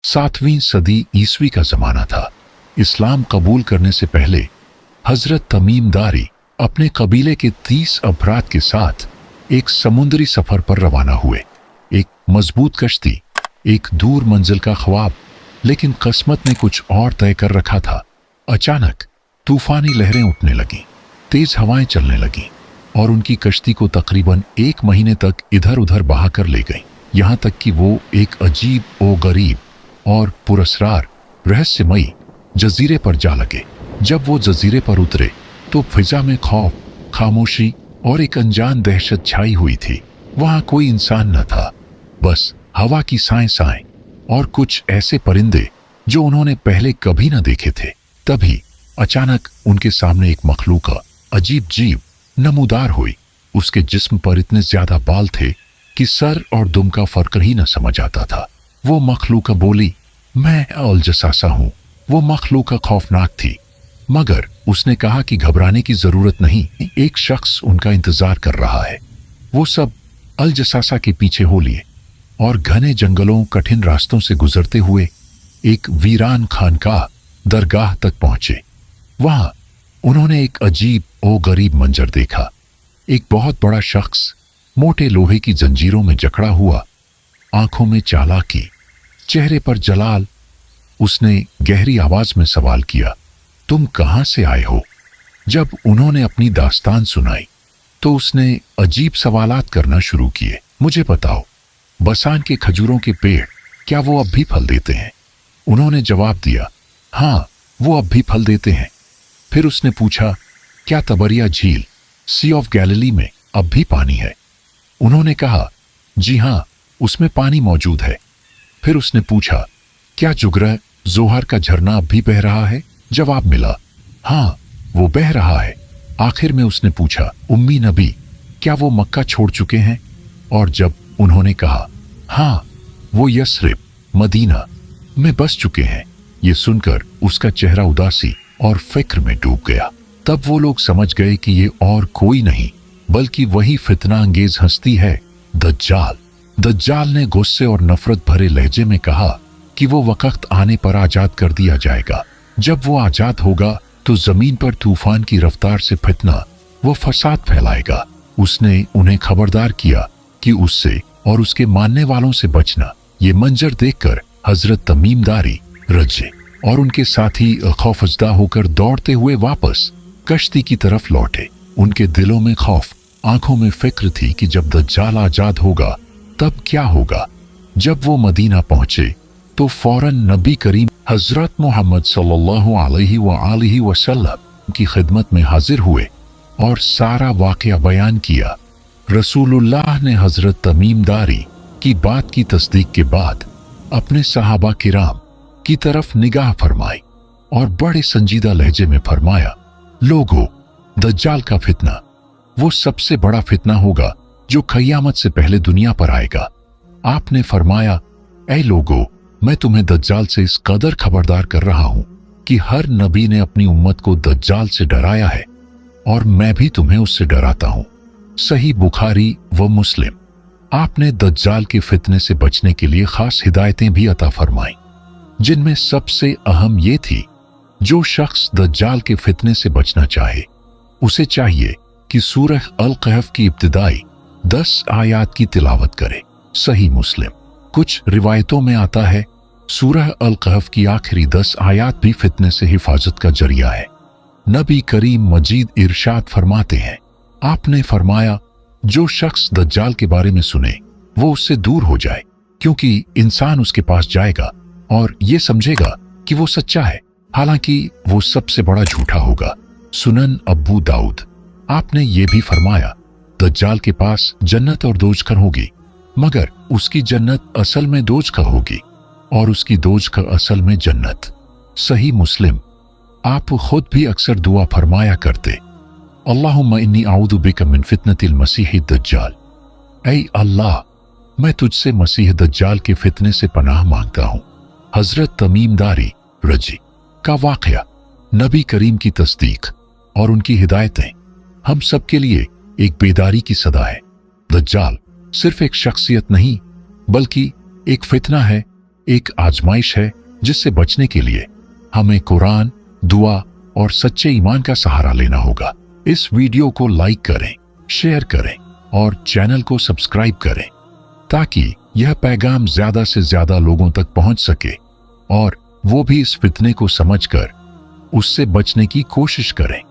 7वीं सदी ईस्वी का जमाना था। इस्लाम कबूल करने से पहले हजरत तमीम दारी अपने कबीले के 30 अफराद के साथ एक समुद्री सफर पर रवाना हुए। एक मजबूत कश्ती, एक दूर मंजिल का ख्वाब, लेकिन किस्मत ने कुछ और तय कर रखा था। अचानक तूफानी लहरें उठने लगीं, तेज हवाएं चलने लगीं और उनकी कश्ती को तकरीबन 1 महीने तक इधर उधर बहाकर ले गईं, यहां तक कि वो एक अजीब ओ गरीब और पुरस्रार रहस्यमयी जजीरे पर जा लगे। जब वो जजीरे पर उतरे तो फिजा में खौफ, खामोशी और एक अनजान दहशत छाई हुई थी। वहां कोई इंसान न था, बस हवा की साएं और कुछ ऐसे परिंदे जो उन्होंने पहले कभी न देखे थे। तभी अचानक उनके सामने एक मखलूक, अजीब जीव नमूदार हुई। उसके जिस्म पर इतने ज्यादा बाल थे कि सर और दुम का फर्क ही न समझ आता था। वो मखलूक बोली, मैं अल-जसासा हूं। वो मखलूक खौफनाक थी, मगर उसने कहा कि घबराने की जरूरत नहीं, एक शख्स उनका इंतजार कर रहा है। वो सब अल-जसासा के पीछे हो लिए और घने जंगलों, कठिन रास्तों से गुजरते हुए एक वीरान खानकाह दरगाह तक पहुंचे। वहां उन्होंने एक अजीब ओ गरीब मंजर देखा। एक बहुत बड़ा शख्स मोटे लोहे की जंजीरों में जकड़ा हुआ, आंखों में चालाकी, चेहरे पर जलाल। उसने गहरी आवाज में सवाल किया, तुम कहां से आए हो? जब उन्होंने अपनी दास्तान सुनाई तो उसने अजीब सवालात करना शुरू किए। मुझे बताओ, बसान के खजूरों के पेड़ क्या वो अब भी फल देते हैं? उन्होंने जवाब दिया, हां, वो अब भी फल देते हैं। फिर उसने पूछा, क्या तबरिया झील, सी ऑफ गैलिली में अब भी पानी है? उन्होंने कहा, जी हां, उसमें पानी मौजूद है। फिर उसने पूछा, क्या जुगरा जोहर का झरना अब भी बह रहा है? जवाब मिला, हां, वो बह रहा है। आखिर में उसने पूछा, उम्मी नबी, क्या वो मक्का छोड़ चुके हैं? और जब उन्होंने कहा, हां, वो यस्रिब, मदीना में बस चुके हैं, ये सुनकर उसका चेहरा उदासी और फिक्र में डूब गया। तब वो लोग समझ गए कि ये और कोई नहीं बल्कि वही फितना अंगेज हस्ती है, दज्जाल। दज्जाल ने गुस्से और नफरत भरे लहजे में कहा कि वो वक्त आने पर आजाद कर दिया जाएगा। जब वो आजाद होगा तो जमीन पर तूफान की रफ्तार से फितना, वो फसाद फैलाएगा। उसने उन्हें खबरदार किया कि उससे और उसके मानने वालों से बचना। ये मंजर देखकर हजरत तमीम दारी रज्जे और उनके साथी खौफजदा होकर दौड़ते हुए वापस कश्ती की तरफ लौटे। उनके दिलों में खौफ, आंखों में फिक्र थी कि जब दज्जाल आजाद होगा तब क्या होगा। जब वो मदीना पहुंचे तो फौरन नबी करीम हजरत मोहम्मद सल्लल्लाहु अलैहि वसल्लम की खिदमत में हाजिर हुए और सारा वाकया बयान किया। रसूलुल्लाह ने हजरत तमीम दारी की बात की तस्दीक के बाद अपने सहाबा किराम की तरफ निगाह फरमाई और बड़े संजीदा लहजे में फरमाया, लोगों, दज्जाल का फितना वो सबसे बड़ा फितना होगा जो क़यामत से पहले दुनिया पर आएगा। आपने फरमाया, ऐ लोगों, मैं तुम्हें दज्जाल से इस कदर खबरदार कर रहा हूं कि हर नबी ने अपनी उम्मत को दज्जाल से डराया है और मैं भी तुम्हें उससे डराता हूं। सही बुखारी व मुस्लिम। आपने दज्जाल के फितने से बचने के लिए खास हिदायतें भी अता फरमाई, जिनमें सबसे अहम ये थी, जो शख्स दज्जाल के फितने से बचना चाहे उसे चाहिए कि सूरह अल कहफ की इब्तिदाई 10 आयात की तिलावत करे। सही मुस्लिम। कुछ रिवायतों में आता है सूरह अल कहफ की आखिरी 10 आयात भी फितने से हिफाजत का जरिया है। नबी करीम मजीद इरशाद फरमाते हैं, आपने फरमाया, जो शख्स दज्जाल के बारे में सुने वो उससे दूर हो जाए, क्योंकि इंसान उसके पास जाएगा और ये समझेगा कि वो सच्चा है, हालांकि वो सबसे बड़ा झूठा होगा। सुनन अबू दाऊद। आपने ये भी फरमाया, दज्जाल के पास जन्नत और दोजखर होगी, मगर उसकी जन्नत असल में दोजखर होगी और उसकी दोजखर असल में जन्नत। सही मुस्लिम। आप खुद भी अक्सर दुआ फरमाया करते, अल्लाहुम्मा इन्नी आऊदु बिका मिन फितनतिल मसीह दज्जाल। ऐ अल्लाह, मैं तुझसे मसीह दज्जाल के फितने से पनाह मांगता हूं। हजरत तमीम दारी रजी का वाकया, नबी करीम की तस्दीक और उनकी हिदायतें हम सब के लिए एक बेदारी की सदा है। दज्जाल सिर्फ एक शख्सियत नहीं बल्कि एक फितना है, एक आजमाइश है जिससे बचने के लिए हमें कुरान, दुआ और सच्चे ईमान का सहारा लेना होगा। इस वीडियो को लाइक करें, शेयर करें और चैनल को सब्सक्राइब करें ताकि यह पैगाम ज्यादा से ज्यादा लोगों तक पहुंच सके और वो भी इस फितने को समझकर उससे बचने की कोशिश करें।